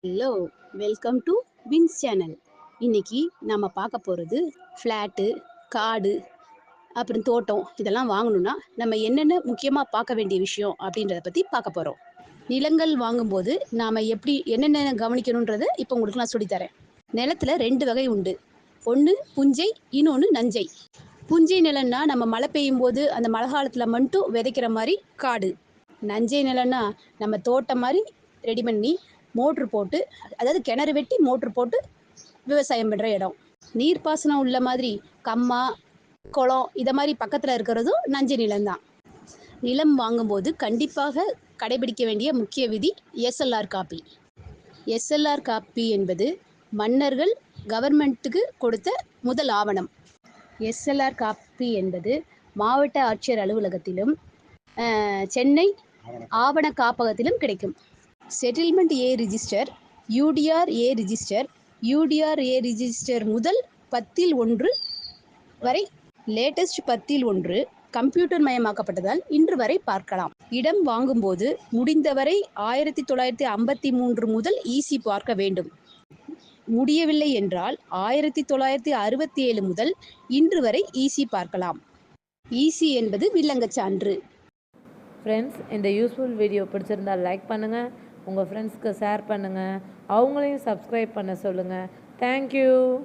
Hello, welcome to Vins channel. இன்னைக்கு நம்ம பார்க்க போகிறது ஃப்ளாட்டு, காடு, அப்புறம் தோட்டம் இதெல்லாம் வாங்கணும்னா நம்ம என்னென்ன முக்கியமாக பார்க்க வேண்டிய விஷயம் அப்படின்றத பற்றி பார்க்க போகிறோம். நிலங்கள் வாங்கும்போது நாம் எப்படி என்னென்ன கவனிக்கணுன்றதை இப்போ உங்களுக்கு நான் சொல்லித்தரேன். நிலத்தில் ரெண்டு வகை உண்டு. ஒன்று புஞ்சை, இன்னொன்று நஞ்சை. புஞ்சை நிலம்னா நம்ம மழை பெய்யும் போது அந்த மழை காலத்தில் மட்டும் விதைக்கிற மாதிரி காடு. நஞ்சை நிலம்னா நம்ம தோட்டம் மாதிரி ரெடி பண்ணி மோட்ரு போட்டு, அதாவது கிணறு வெட்டி மோட்ரு போட்டு விவசாயம் பண்ணுற இடம். நீர்ப்பாசனம் உள்ள மாதிரி கம்மா, குளம் இதை மாதிரி பக்கத்தில் இருக்கிறதும் நஞ்சை நிலம்தான். நிலம் வாங்கும்போது கண்டிப்பாக கடைபிடிக்க வேண்டிய முக்கிய விதி எஸ்எல்ஆர் காப்பி. எஸ்எல்ஆர் காப்பி என்பது மன்னர்கள் கவர்மெண்ட்டுக்கு கொடுத்த முதல் ஆவணம். எஸ்எல்ஆர் காப்பி என்பது மாவட்ட ஆட்சியர் அலுவலகத்திலும் சென்னை ஆவண காப்பகத்திலும் கிடைக்கும். செட்டில்மெண்ட் ஏ ரிஜிஸ்டர், யூடிஆர் ஏ ரிஜிஸ்டர், யூடிஆர் ஏ ரிஜிஸ்டர் முதல் 10(1) வரை, லேட்டஸ்ட் 10(1) கம்ப்யூட்டர் மயமாக்கப்பட்டதால் இன்று வரை பார்க்கலாம். இடம் வாங்கும்போது முடிந்தவரை 1953 முதல் ஈசி பார்க்க வேண்டும். முடியவில்லை என்றால் 1967 முதல் இன்று வரை ஈசி பார்க்கலாம். ஈசி என்பது வில்லங்கச் சான்று. ஃப்ரெண்ட்ஸ், இந்த யூஸ்ஃபுல் வீடியோ பிடிச்சிருந்தால் லைக் பண்ணுங்கள், உங்கள் ஃப்ரெண்ட்ஸ்க்கு ஷேர் பண்ணுங்கள், அவங்களையும் சப்ஸ்கிரைப் பண்ண சொல்லுங்கள். தேங்க்யூ.